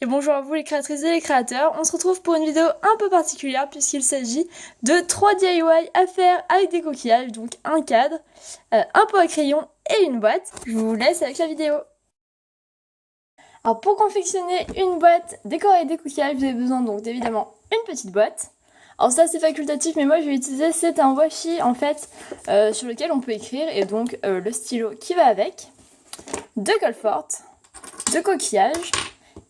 Et bonjour à vous les créatrices et les créateurs, on se retrouve pour une vidéo un peu particulière puisqu'il s'agit de 3 DIY à faire avec des coquillages, donc un cadre, un pot à crayon et une boîte. Je vous laisse avec la vidéo. Alors pour confectionner une boîte décorée avec des coquillages, vous avez besoin donc évidemment une petite boîte. Alors ça c'est facultatif mais moi je vais utiliser, c'est un washi en fait sur lequel on peut écrire et donc le stylo qui va avec, deux colle fortes, deux coquillages,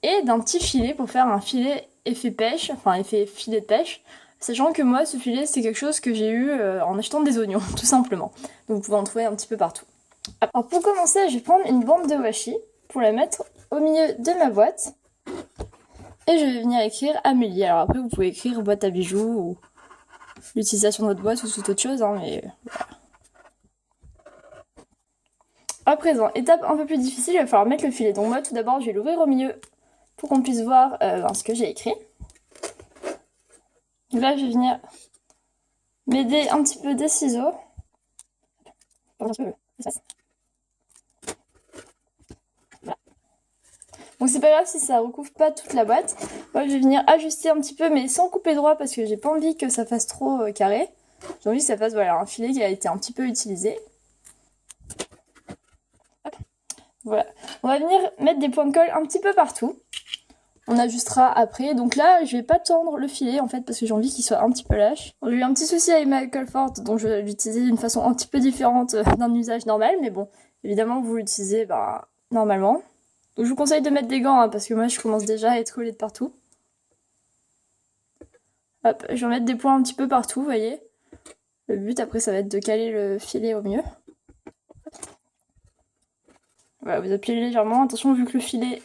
et d'un petit filet pour faire un filet effet pêche, enfin effet filet de pêche, sachant que moi ce filet c'est quelque chose que j'ai eu en achetant des oignons tout simplement, donc vous pouvez en trouver un petit peu partout. Alors pour commencer je vais prendre une bande de washi pour la mettre au milieu de ma boîte et je vais venir écrire Amélie. Alors après vous pouvez écrire boîte à bijoux ou l'utilisation de votre boîte ou toute autre chose, hein, mais voilà. À présent, étape un peu plus difficile, il va falloir mettre le filet. Donc moi tout d'abord je vais l'ouvrir au milieu pour qu'on puisse voir ce que j'ai écrit. Là, je vais venir m'aider un petit peu des ciseaux. Voilà. Donc c'est pas grave si ça recouvre pas toute la boîte. Moi, je vais venir ajuster un petit peu, mais sans couper droit parce que j'ai pas envie que ça fasse trop carré. J'ai envie que ça fasse voilà, un filet qui a été un petit peu utilisé. Hop. Voilà. On va venir mettre des points de colle un petit peu partout. On ajustera après. Donc là, je vais pas tendre le filet en fait parce que j'ai envie qu'il soit un petit peu lâche. J'ai eu un petit souci avec ma colle forte, donc je vais l'utiliser d'une façon un petit peu différente d'un usage normal. Mais bon, évidemment, vous l'utilisez normalement. Donc je vous conseille de mettre des gants hein, parce que moi, je commence déjà à être collée de partout. Hop, je vais mettre des points un petit peu partout, vous voyez. Le but après, ça va être de caler le filet au mieux. Voilà, vous appuyez légèrement. Attention, vu que le filet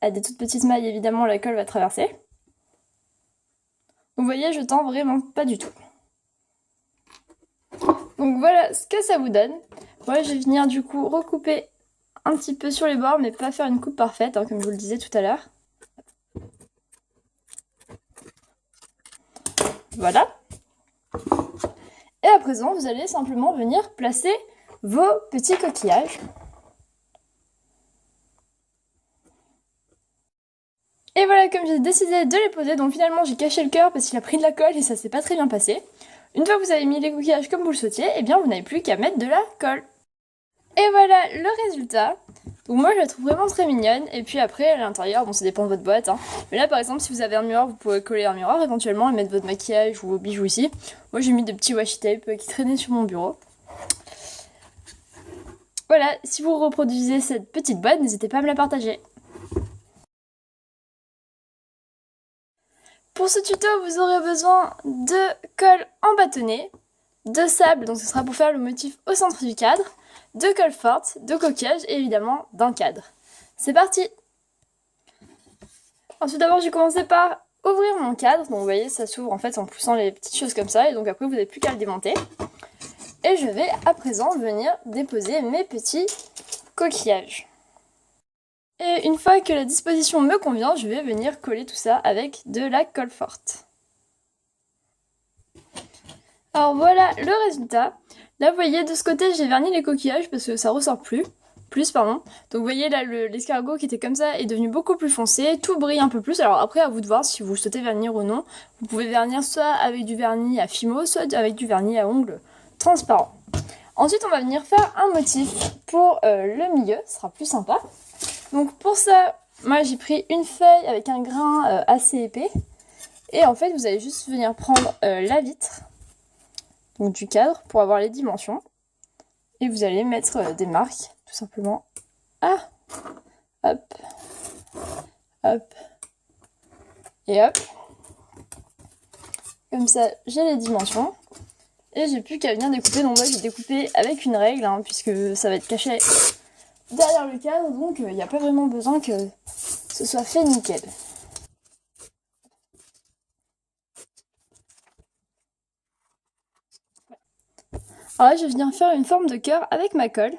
a des toutes petites mailles, évidemment, la colle va traverser. Donc vous voyez, je tends vraiment pas du tout. Donc voilà ce que ça vous donne. Moi, je vais venir du coup recouper un petit peu sur les bords, mais pas faire une coupe parfaite, hein, comme je vous le disais tout à l'heure. Voilà. Et à présent, vous allez simplement venir placer vos petits coquillages. Et voilà, comme j'ai décidé de les poser, donc finalement j'ai caché le cœur parce qu'il a pris de la colle et ça s'est pas très bien passé. Une fois que vous avez mis les coquillages comme vous le souhaitiez, eh bien vous n'avez plus qu'à mettre de la colle. Et voilà le résultat. Donc moi je la trouve vraiment très mignonne. Et puis après à l'intérieur, bon ça dépend de votre boîte, hein. Mais là par exemple si vous avez un miroir, vous pouvez coller un miroir éventuellement et mettre votre maquillage ou vos bijoux ici. Moi j'ai mis des petits washi tape qui traînaient sur mon bureau. Voilà, si vous reproduisez cette petite boîte, n'hésitez pas à me la partager. Pour ce tuto, vous aurez besoin de colle en bâtonnet, de sable, donc ce sera pour faire le motif au centre du cadre, de colle forte, de coquillage et évidemment d'un cadre. C'est parti! Ensuite d'abord j'ai commencé par ouvrir mon cadre, donc vous voyez ça s'ouvre en fait en poussant les petites choses comme ça et donc après vous n'avez plus qu'à le démonter. Et je vais à présent venir déposer mes petits coquillages. Et une fois que la disposition me convient, je vais venir coller tout ça avec de la colle forte. Alors voilà le résultat. Là vous voyez de ce côté j'ai verni les coquillages parce que ça ressort plus. Donc vous voyez là l'escargot qui était comme ça est devenu beaucoup plus foncé, tout brille un peu plus. Alors après à vous de voir si vous souhaitez vernir ou non. Vous pouvez vernir soit avec du vernis à fimo, soit avec du vernis à ongles transparent. Ensuite on va venir faire un motif pour le milieu, ce sera plus sympa. Donc pour ça, moi j'ai pris une feuille avec un grain assez épais. Et en fait vous allez juste venir prendre la vitre donc du cadre pour avoir les dimensions. Et vous allez mettre des marques tout simplement. Ah, hop, hop, et hop. Comme ça, j'ai les dimensions. Et j'ai plus qu'à venir découper. Donc moi, j'ai découpé avec une règle, hein, puisque ça va être caché derrière le cadre. Donc, il n'y a pas vraiment besoin que ce soit fait nickel. Alors là, je vais venir faire une forme de cœur avec ma colle.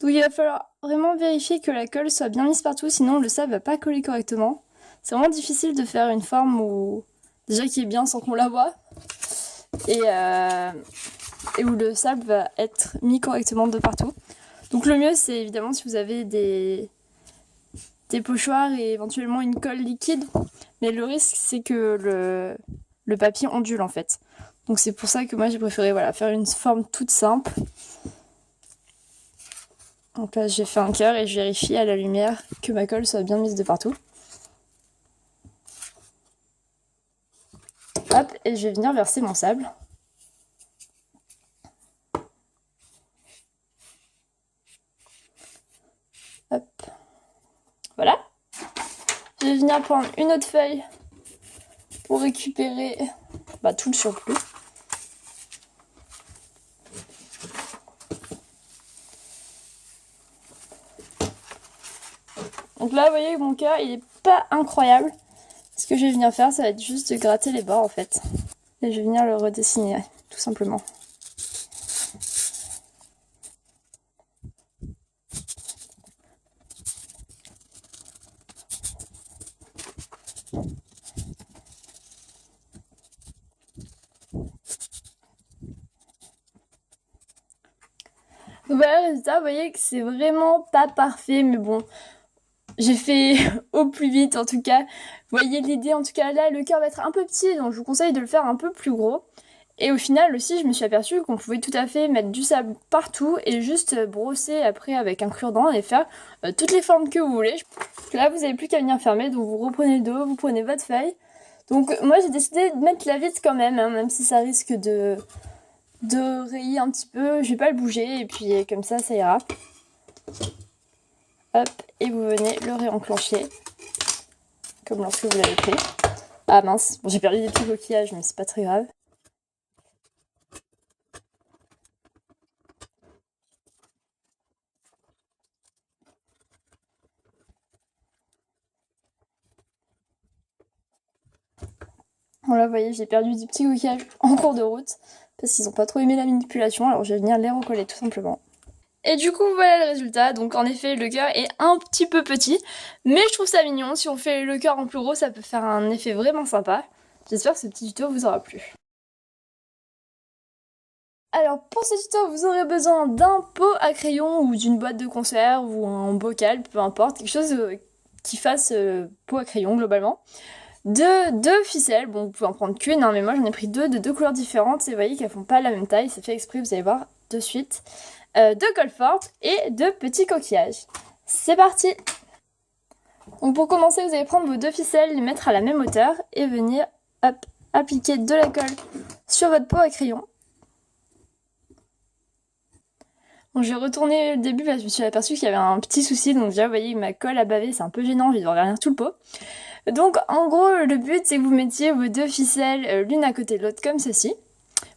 Donc il va falloir vraiment vérifier que la colle soit bien mise partout, sinon le sable va pas coller correctement. C'est vraiment difficile de faire une forme déjà qui est bien sans qu'on la voie et où le sable va être mis correctement de partout. Donc le mieux c'est évidemment si vous avez des des pochoirs et éventuellement une colle liquide. Mais le risque, c'est que le papier ondule en fait. Donc c'est pour ça que moi j'ai préféré voilà, faire une forme toute simple. Donc là j'ai fait un cœur et je vérifie à la lumière que ma colle soit bien mise de partout. Hop, et je vais venir verser mon sable. Hop. Voilà. Je vais venir prendre une autre feuille pour récupérer tout le surplus. Donc là, vous voyez, mon cœur, il est pas incroyable. Ce que je vais venir faire, ça va être juste de gratter les bords, en fait. Et je vais venir le redessiner, tout simplement. Donc voilà le résultat, vous voyez que c'est vraiment pas parfait, mais bon, j'ai fait au plus vite en tout cas. Vous voyez l'idée, en tout cas là, le cœur va être un peu petit, donc je vous conseille de le faire un peu plus gros. Et au final aussi, je me suis aperçue qu'on pouvait tout à fait mettre du sable partout et juste brosser après avec un cure-dent et faire toutes les formes que vous voulez. Là, vous n'avez plus qu'à venir fermer, donc vous reprenez le dos, vous prenez votre feuille. Donc moi, j'ai décidé de mettre la vis quand même, hein, même si ça risque de rayer un petit peu. Je vais pas le bouger et puis comme ça ira. Hop, et vous venez le réenclencher comme lorsque vous l'avez fait. Ah mince, bon, j'ai perdu des petits coquillages, mais c'est pas très grave. Voilà, vous voyez, j'ai perdu des petits coquillages en cours de route parce qu'ils n'ont pas trop aimé la manipulation, alors je vais venir les recoller tout simplement. Et du coup, voilà le résultat. Donc en effet, le cœur est un petit peu petit, mais je trouve ça mignon. Si on fait le cœur en plus gros, ça peut faire un effet vraiment sympa. J'espère que ce petit tuto vous aura plu. Alors pour ce tuto, vous aurez besoin d'un pot à crayon ou d'une boîte de conserve ou un bocal, peu importe, quelque chose qui fasse pot à crayon globalement. Deux ficelles, bon vous pouvez en prendre qu'une, hein, mais moi j'en ai pris deux de deux couleurs différentes et vous voyez qu'elles font pas la même taille, c'est fait exprès, vous allez voir de suite. De colle forte et de petits coquillages. C'est parti! Donc pour commencer, vous allez prendre vos deux ficelles, les mettre à la même hauteur et venir hop, appliquer de la colle sur votre pot à crayon. Bon, je vais retourner le début parce que je me suis aperçue qu'il y avait un petit souci, donc déjà vous voyez ma colle a bavé, c'est un peu gênant, je vais devoir verdir tout le pot. Donc en gros le but c'est que vous mettiez vos deux ficelles l'une à côté de l'autre comme ceci.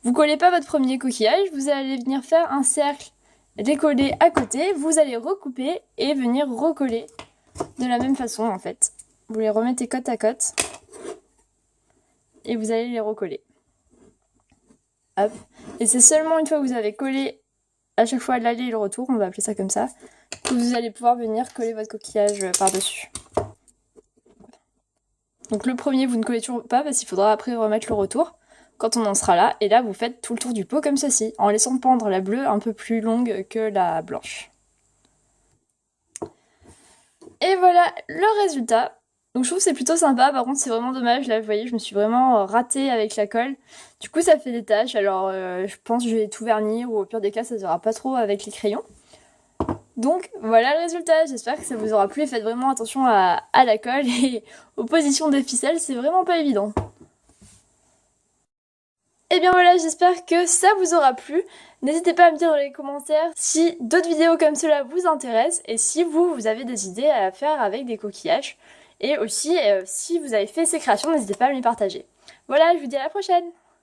Vous collez pas votre premier coquillage, vous allez venir faire un cercle, les coller à côté, vous allez recouper et venir recoller de la même façon en fait. Vous les remettez côte à côte et vous allez les recoller. Hop. Et c'est seulement une fois que vous avez collé à chaque fois l'aller et le retour, on va appeler ça comme ça, que vous allez pouvoir venir coller votre coquillage par-dessus. Donc le premier, vous ne collez toujours pas parce qu'il faudra après remettre le retour quand on en sera là. Et là, vous faites tout le tour du pot comme ceci, en laissant pendre la bleue un peu plus longue que la blanche. Et voilà le résultat. Donc je trouve que c'est plutôt sympa, par contre c'est vraiment dommage, là vous voyez je me suis vraiment ratée avec la colle. Du coup ça fait des taches, alors je pense que je vais tout vernir ou au pire des cas ça se verra pas trop avec les crayons. Donc voilà le résultat, j'espère que ça vous aura plu, faites vraiment attention à la colle et aux positions des ficelles, c'est vraiment pas évident. Et bien voilà, j'espère que ça vous aura plu. N'hésitez pas à me dire dans les commentaires si d'autres vidéos comme cela vous intéressent et si vous avez des idées à faire avec des coquillages. Et aussi, si vous avez fait ces créations, n'hésitez pas à me les partager. Voilà, je vous dis à la prochaine!